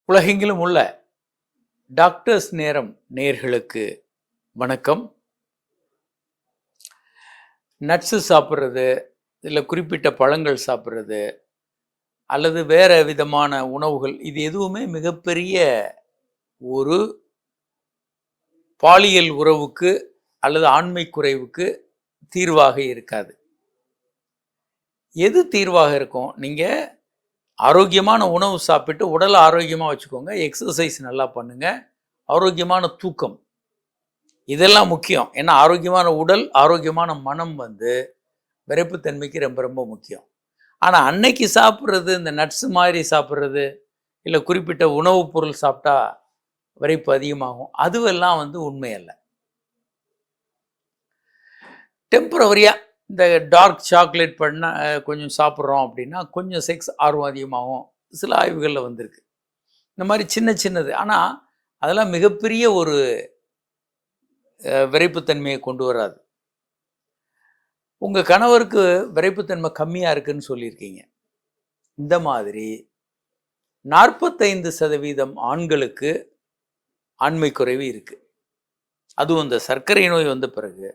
உலகெங்கிலும் உள்ள டாக்டர்ஸ் நேரம் நேயர்களுக்கு வணக்கம். நட்ஸு சாப்பிட்றது, இல்லை குறிப்பிட்ட பழங்கள் சாப்பிட்றது, அல்லது வேறு விதமான உணவுகள், இது எதுவுமே மிகப்பெரிய ஒரு பாலியல் உறவுக்கு அல்லது ஆண்மை குறைவுக்கு தீர்வாக இருக்காது. எது தீர்வாக இருக்கும்? நீங்கள் ஆரோக்கியமான உணவு சாப்பிட்டு உடலை ஆரோக்கியமாக வச்சுக்கோங்க, எக்ஸசைஸ் நல்லா பண்ணுங்கள், ஆரோக்கியமான தூக்கம், இதெல்லாம் முக்கியம். ஏன்னா ஆரோக்கியமான உடல், ஆரோக்கியமான மனம் விரைப்புத்தன்மைக்கு ரொம்ப ரொம்ப முக்கியம். ஆனால் அன்னைக்கு சாப்பிட்றது, இந்த நட்ஸு மாதிரி சாப்பிட்றது, இல்லை குறிப்பிட்ட உணவுப் பொருள் சாப்பிட்டா விரைப்பு அதிகமாகும், அதுவெல்லாம் உண்மை அல்ல. டெம்பரவரியாக இந்த டார்க் சாக்லேட் பண்ணால் கொஞ்சம் சாப்பிட்றோம் அப்படின்னா கொஞ்சம் செக்ஸ் ஆர்வம் அதிகமாகும், சில ஆய்வுகளில் வந்திருக்கு. இந்த மாதிரி சின்ன சின்னது, ஆனால் அதெல்லாம் மிகப்பெரிய ஒரு விரைப்புத்தன்மையை கொண்டு வராது. உங்கள் கணவருக்கு விரைப்புத்தன்மை கம்மியாக இருக்குதுன்னு சொல்லியிருக்கீங்க. இந்த மாதிரி 45% ஆண்களுக்கு ஆண்மை குறைவு இருக்குது. அதுவும் இந்த சர்க்கரை நோய் வந்த பிறகு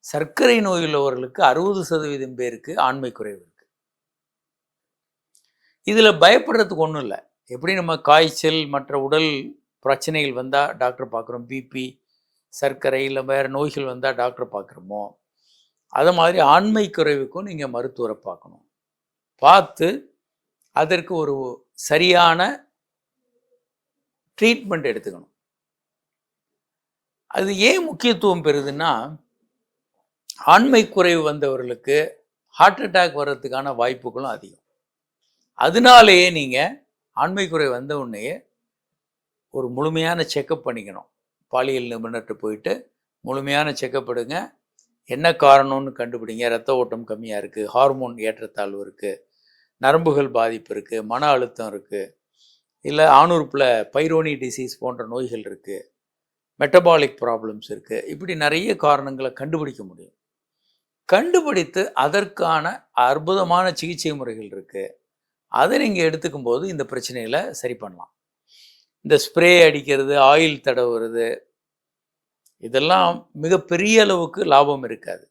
சர்க்கரை நோய் உள்ளவர்களுக்கு 60% பேருக்கு ஆண்மை குறைவு இருக்குது. இதில் பயப்படுறதுக்கு ஒன்றும் இல்லை. எப்படி நம்ம காய்ச்சல் மற்ற உடல் பிரச்சனைகள் வந்தால் டாக்டர் பார்க்குறோம், பிபி, சர்க்கரை இல்லை வேறு நோய்கள் வந்தால் டாக்டர் பார்க்குறோமோ, அது மாதிரி ஆண்மை குறைவுக்கும் நீங்கள் மருத்துவரை பார்க்கணும். பார்த்து அதற்கு ஒரு சரியான ட்ரீட்மெண்ட் எடுத்துக்கணும். அது ஏன் முக்கியத்துவம் பெறுதுன்னா, ஆண்மை குறைவு வந்தவர்களுக்கு ஹார்ட் அட்டாக் வர்றதுக்கான வாய்ப்புகளும் அதிகம். அதனாலேயே நீங்கள் ஆண்மை குறைவு வந்த உடனேயே ஒரு முழுமையான செக்கப் பண்ணிக்கணும். பாலியல் நிபுணர்கிட்ட போயிட்டு முழுமையான செக்கப் எடுங்க. என்ன காரணம்னு கண்டுபிடிங்க. இரத்த ஓட்டம் கம்மியாக இருக்குது, ஹார்மோன் ஏற்றத்தாழ்வு இருக்குது, நரம்புகள் பாதிப்பு இருக்குது, மன அழுத்தம் இருக்குது, இல்லை ஆணுறுப்பில் பைரோனி டிசீஸ் போன்ற நோய்கள் இருக்குது, மெட்டபாலிக் ப்ராப்ளம்ஸ் இருக்குது. இப்படி நிறைய காரணங்களை கண்டுபிடிக்க முடியும். கண்டுபிடித்து அதற்கான அற்புதமான சிகிச்சை முறைகள் இருக்குது. அதை நீங்கள் எடுத்துக்கும் போது இந்த பிரச்சனைகளை சரி பண்ணலாம். இந்த ஸ்ப்ரே அடிக்கிறது, ஆயில் தடவுறது, இதெல்லாம் மிகப்பெரிய அளவுக்கு லாபம் இருக்காது.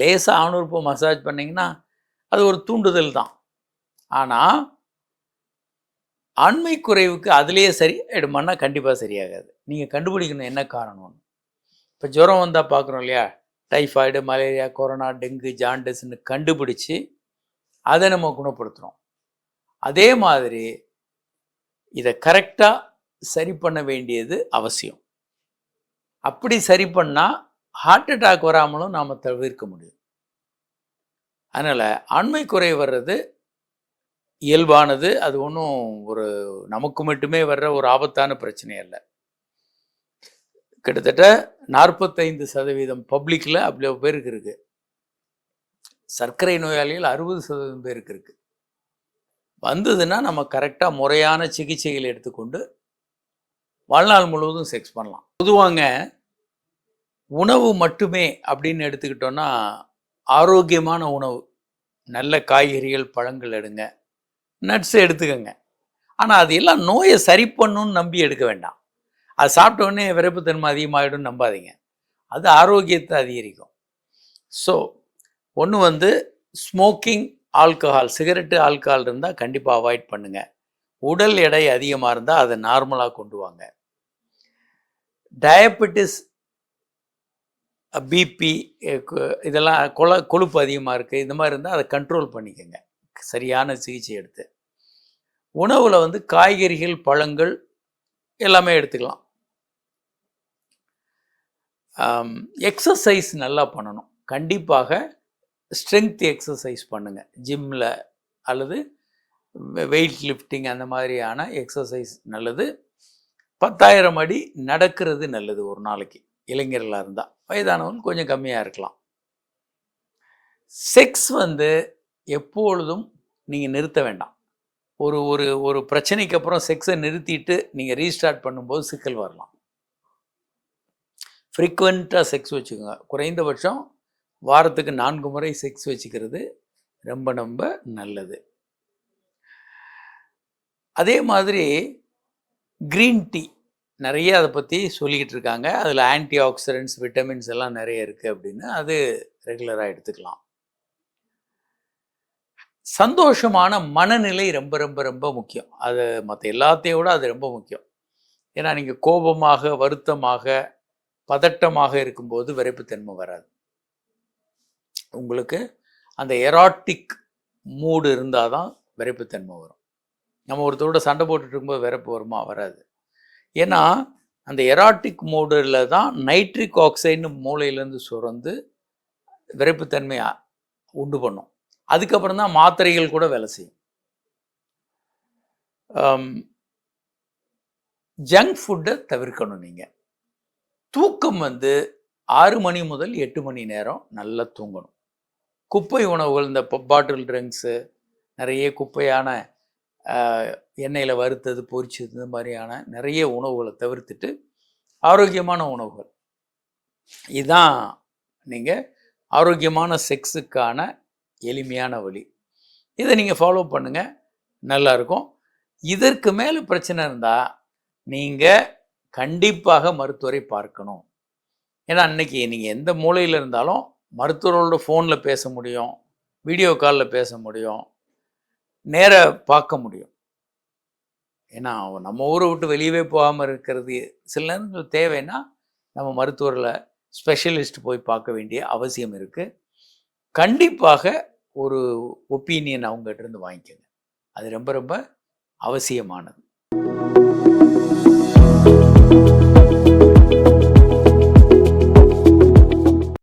லேசாக ஆணுறுப்பு மசாஜ் பண்ணிங்கன்னா அது ஒரு தூண்டுதல் தான். ஆனால் ஆண்மை குறைவுக்கு அதுலேயே சரி ஆகிடுமான்னா கண்டிப்பாக சரியாகாது. நீங்கள் கண்டுபிடிக்கணும் என்ன காரணம்னு. இப்போ ஜுரம் வந்தால் பார்க்குறோம் இல்லையா, டைஃபாய்டு, மலேரியா, கொரோனா, டெங்கு, ஜாண்டிஸ்ன்னு கண்டுபிடிச்சி அதை நம்ம குணப்படுத்துகிறோம். அதே மாதிரி இதை கரெக்டாக சரி பண்ண வேண்டியது அவசியம். அப்படி சரி பண்ணால் ஹார்ட் அட்டாக் வராமலும் நாம் தவிர்க்க முடியும். அதனால் ஆண்மை குறை வர்றது இயல்பானது. அது ஒன்றும் ஒரு நமக்கு மட்டுமே வர்ற ஒரு ஆபத்தான பிரச்சனை அல்ல. கிட்டத்தட்ட 45% பப்ளிக்கில் அவ்வளோ பேருக்கு இருக்குது. சர்க்கரை நோயாளிகள் 60% பேருக்கு இருக்குது. வந்ததுன்னா நம்ம கரெக்டாக முறையான சிகிச்சைகள் எடுத்துக்கொண்டு வாழ்நாள் முழுவதும் செக்ஸ் பண்ணலாம். பொதுவாங்க உணவு மட்டுமே அப்படின்னு எடுத்துக்கிட்டோன்னா, ஆரோக்கியமான உணவு, நல்ல காய்கறிகள், பழங்கள் எடுங்க, நட்ஸ் எடுத்துக்கோங்க. ஆனால் அது எல்லாம் நோயை சரி பண்ணணும்னு நம்பி எடுக்க வேண்டாம். அது சாப்பிட்டோடனே விரைப்புத்தன்மை அதிகமாகிடும்னு நம்பாதீங்க. அது ஆரோக்கியத்தை அதிகரிக்கும். ஸோ ஒன்று ஸ்மோக்கிங், ஆல்கஹால், சிகரெட்டு, ஆல்கஹால் இருந்தால் கண்டிப்பாக அவாய்ட் பண்ணுங்கள். உடல் எடை அதிகமாக இருந்தால் அதை நார்மலாக கொண்டு வாங்க. டயபெட்டிஸ், பிபி, இதெல்லாம் கொழுப்பு அதிகமாக இருக்குது, இந்த மாதிரி இருந்தால் அதை கண்ட்ரோல் பண்ணிக்கோங்க சரியான சிகிச்சை எடுத்து. உணவில் காய்கறிகள், பழங்கள் எல்லாமே எடுத்துக்கலாம். எக்ஸசைஸ் நல்லா பண்ணணும். கண்டிப்பாக ஸ்ட்ரென்த் எக்ஸசைஸ் பண்ணுங்கள். ஜிம்மில் அல்லது வெயிட் லிஃப்டிங் அந்த மாதிரியான எக்ஸசைஸ் நல்லது. 10,000 அடி நடக்கிறது நல்லது ஒரு நாளைக்கு. இளைஞர்களாக இருந்தால், வயதானவங்க கொஞ்சம் கம்மியாக இருக்கலாம். செக்ஸ் எப்பொழுதும் நீங்கள் நிறுத்த வேண்டாம். ஒரு ஒரு ஒரு பிரச்சனைக்கு அப்புறம் செக்ஸை நிறுத்திட்டு நீங்கள் ரீஸ்டார்ட் பண்ணும்போது சிக்கல் வரலாம். ஃப்ரீக்வெண்ட்டாக செக்ஸ் வச்சுக்கோங்க. குறைந்தபட்சம் வாரத்துக்கு 4 முறை செக்ஸ் வச்சுக்கிறது ரொம்ப ரொம்ப நல்லது. அதே மாதிரி க்ரீன் டீ நிறைய அதை பற்றி சொல்லிக்கிட்டு இருக்காங்க. அதில் ஆன்டி ஆக்சிடென்ட்ஸ், விட்டமின்ஸ் எல்லாம் நிறைய இருக்குது அப்படின்னு. அது ரெகுலராக எடுத்துக்கலாம். சந்தோஷமான மனநிலை ரொம்ப ரொம்ப ரொம்ப முக்கியம். அது மற்ற எல்லாத்தையும் விட அது ரொம்ப முக்கியம். ஏன்னா நீங்கள் கோபமாக, வருத்தமாக, பதட்டமாக இருக்கும்போது விரைப்புத்தன்மை வராது. உங்களுக்கு அந்த எராட்டிக் மூடு இருந்தால் தான் விரைப்புத்தன்மை வரும். நம்ம ஒருத்தரோட சண்டை போட்டுட்டு இருக்கும்போது விரைப்பு வருமா? வராது. ஏன்னா அந்த எராட்டிக் மூடில் தான் நைட்ரிக் ஆக்சைடுன்னு மூளையிலேருந்து சுரந்து விரைப்புத்தன்மையை உண்டு பண்ணும். அதுக்கப்புறம் தான் மாத்திரைகள் கூட வேலை செய்யும். ஜங்க் ஃபுட்டை தவிர்க்கணும். நீங்கள் தூக்கம் 6 மணி முதல் 8 மணி நேரம் நல்லா தூங்கணும். குப்பை உணவுகள், இந்த பாட்டில் ட்ரிங்க்ஸு, நிறைய குப்பையான எண்ணெயில் வறுத்தது, பொரிச்சது, இந்த மாதிரியான நிறைய உணவுகளை தவிர்த்துட்டு ஆரோக்கியமான உணவுகள், இதுதான் நீங்கள் ஆரோக்கியமான செக்ஸுக்கான எளிமையான வழி. இதை நீங்கள் ஃபாலோ பண்ணுங்கள், நல்லாயிருக்கும். இதற்கு மேலே பிரச்சனை இருந்தால் நீங்கள் கண்டிப்பாக மருத்துவரை பார்க்கணும். ஏன்னா அன்றைக்கி நீங்கள் எந்த மூலையில் இருந்தாலும் மருத்துவரோட ஃபோனில் பேச முடியும், வீடியோ காலில் பேச முடியும், நேராக பார்க்க முடியும். ஏன்னா நம்ம ஊரை விட்டு வெளியவே போகாமல் இருக்கிறது சில நேரங்கள் தேவைன்னா நம்ம மருத்துவரில் ஸ்பெஷலிஸ்ட் போய் பார்க்க வேண்டிய அவசியம் இருக்குது. கண்டிப்பாக ஒரு ஒப்பீனியன் அவங்ககிட்ட இருந்து வாங்கிக்கோங்க. அது ரொம்ப ரொம்ப அவசியமானது.